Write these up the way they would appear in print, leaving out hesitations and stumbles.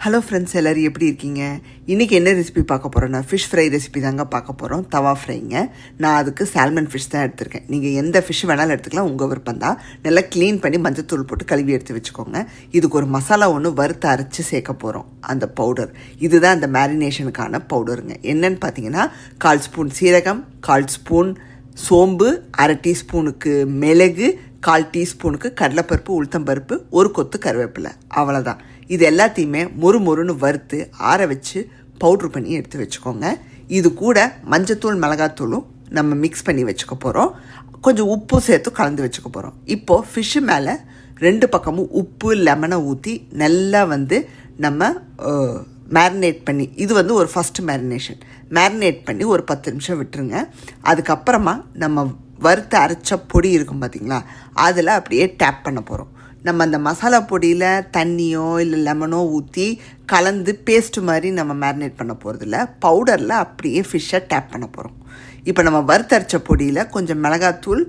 Hello friends, எல்லோரும் எப்படி இருக்கீங்க? இன்றைக்கி என்ன ரெசிபி பார்க்க போகிறோன்னா ஃபிஷ் ஃப்ரை ரெசிபி தாங்க பார்க்க போகிறோம். தவா ஃப்ரைங்க. நான் அதுக்கு சால்மன் ஃபிஷ் தான் எடுத்திருக்கேன். நீங்கள் எந்த ஃபிஷ் வேணாலும் எடுத்துக்கலாம், உங்கள் விருப்பம் தான். நல்லா க்ளீன் பண்ணி மஞ்சத்தூள் போட்டு கழுவி எடுத்து வச்சுக்கோங்க. இதுக்கு ஒரு மசாலா ஒன்று வறுத்து அரைச்சி சேர்க்க போகிறோம். அந்த பவுடர் இதுதான் அந்த மேரினேஷனுக்கான பவுடருங்க. என்னன்னு பார்த்தீங்கன்னா 1/4 ஸ்பூன் சீரகம், 1/4 ஸ்பூன் சோம்பு, 1/2 டீஸ்பூனுக்கு மிளகு, 1/4 டீஸ்பூனுக்கு கடலைப்பருப்பு, உளுத்தம்பருப்பு, ஒரு கொத்து கருவேப்பிலை, அவ்வளோதான். இது எல்லாத்தையுமே மொறுன்னு வறுத்து ஆற வச்சு பவுட்ரு பண்ணி எடுத்து வச்சுக்கோங்க. இது கூட மஞ்சத்தூள் மிளகாத்தூளும் நம்ம மிக்ஸ் பண்ணி வச்சுக்க போகிறோம். கொஞ்சம் உப்பு சேர்த்து கலந்து வச்சுக்க போகிறோம். இப்போது ஃபிஷ்ஷு மேலே 2 பக்கமும் உப்பு லெமனை ஊற்றி நல்லா நம்ம மேரினேட் பண்ணி, இது ஒரு ஃபஸ்ட்டு மேரினேட் பண்ணி ஒரு 10 நிமிஷம் விட்டுருங்க. அதுக்கப்புறமா நம்ம வறுத்து அரைச்ச பொடி இருக்கும் பார்த்திங்களா, அதில் அப்படியே டேப் பண்ண போகிறோம். நம்ம அந்த மசாலா பொடியில் தண்ணியோ இல்லை லெமனோ ஊற்றி கலந்து பேஸ்ட் மாதிரி நம்ம மேரினேட் பண்ண போகிறதில்ல, பவுடரில் அப்படியே ஃபிஷ்ஷை டேப் பண்ண போகிறோம். இப்போ நம்ம வறுத்தரைச்ச பொடியில் கொஞ்சம் மிளகாத்தூள்,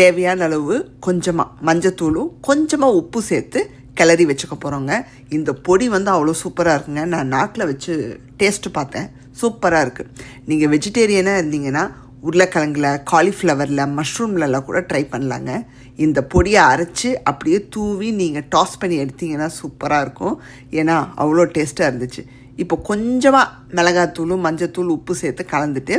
தேவையான அளவு கொஞ்சமாக மஞ்சத்தூளும் கொஞ்சமாக உப்பு சேர்த்து கிளறி வச்சுக்க போகிறோங்க. இந்த பொடி அவ்வளோ சூப்பராக இருக்குங்க. நான் நாக்கில் வச்சு டேஸ்ட்டு பார்த்தேன், சூப்பராக இருக்குது. நீங்கள் வெஜிடேரியனாக இருந்தீங்கன்னா உருளைக்கிழங்குல, காலிஃப்ளவரில், மஷ்ரூம்லலாம் கூட ட்ரை பண்ணலாங்க. இந்த பொடியை அரைச்சி அப்படியே தூவி நீங்கள் டாஸ் பண்ணி எடுத்திங்கன்னா சூப்பராக இருக்கும். ஏன்னா அவ்வளோ டேஸ்ட்டாக இருந்துச்சு. இப்போ கொஞ்சமாக மிளகாத்தூளும் மஞ்சத்தூள் உப்பு சேர்த்து கலந்துட்டு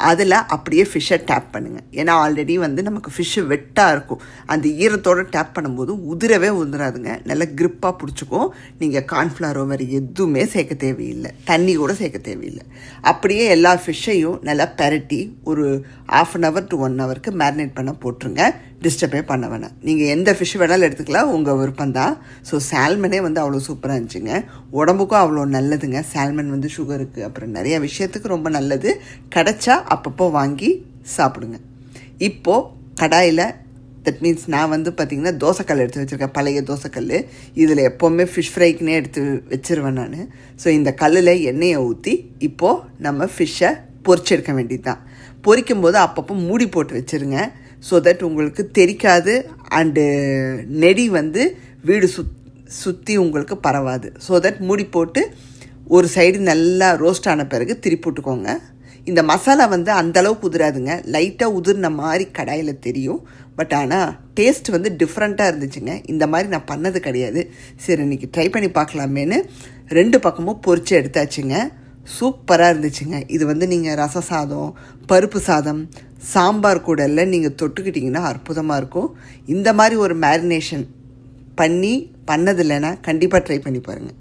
அதில் அப்படியே ஃபிஷ்ஷை டேப் பண்ணுங்கள். ஏன்னா ஆல்ரெடி நமக்கு ஃபிஷ்ஷு வெட்டாக இருக்கும். அந்த ஈரத்தோடு டேப் பண்ணும்போது உதிராதுங்க, நல்லா க்ரிப்பாக பிடிச்சிக்கும். நீங்கள் கார்ன்ஃப்ளவரோ வேறு எதுவுமே சேர்க்க தேவையில்லை, தண்ணி கூட சேர்க்க தேவையில்லை. அப்படியே எல்லா ஃபிஷ்ஷையும் நல்லா பெரட்டி ஒரு 1/2 hour to 1 hour மேரினேட் பண்ண போட்டுருங்க. டிஸ்டர்பே பண்ண வேணாம். நீங்கள் எந்த ஃபிஷ் வேணாலும் எடுத்துக்கலாம், உங்கள் விருப்பம்தான். ஸோ சால்மனே அவ்வளோ சூப்பராக இருந்துச்சுங்க. உடம்புக்கும் அவ்வளோ நல்லதுங்க. சால்மன் சுகருக்கு அப்புறம் நிறைய விஷயத்துக்கு ரொம்ப நல்லது. கிடச்சா அப்பப்போ வாங்கி சாப்பிடுங்க. இப்போது கடாயில், தட் மீன்ஸ் நான் பார்த்திங்கன்னா தோசைக்கல் எடுத்து வச்சுருக்கேன், பழைய தோசைக்கல். இதில் எப்போவுமே ஃபிஷ் ஃப்ரைக்குனே எடுத்து வச்சுருவேன் நான். ஸோ இந்த கல்லில் எண்ணெயை ஊற்றி இப்போது நம்ம ஃபிஷ்ஷை பொரிச்சு எடுக்க வேண்டியது தான். பொரிக்கும்போது அப்பப்போ மூடி போட்டு வச்சுருங்க. ஸோ தட் உங்களுக்கு தெரிக்காது அண்டு நெடி வீடு சுற்றி உங்களுக்கு பரவாது. ஸோ தட் மூடி போட்டு ஒரு சைடு நல்லா ரோஸ்ட் ஆன பிறகு திருப்பி விட்டுக்கோங்க. இந்த மசாலா அந்தளவுக்கு உதிராதுங்க, லைட்டாக உதிர்ன மாதிரி கடாயில் தெரியும். பட் ஆனால் டேஸ்ட் டிஃப்ரெண்ட்டாக இருந்துச்சுங்க. இந்த மாதிரி நான் பண்ணது கிடையாது. சரி, இன்றைக்கி ட்ரை பண்ணி பார்க்கலாமேன்னு 2 பக்கமும் பொரித்து எடுத்தாச்சுங்க. சூப்பராக இருந்துச்சுங்க. இது நீங்கள் ரச சாதம், பருப்பு சாதம், சாம்பார் கூட இல்லை நீங்கள் தொட்டுக்கிட்டிங்கன்னா அற்புதமாக இருக்கும். இந்த மாதிரி ஒரு மேரினேஷன் பண்ணதில்லைன்னா கண்டிப்பாக ட்ரை பண்ணி பாருங்கள்.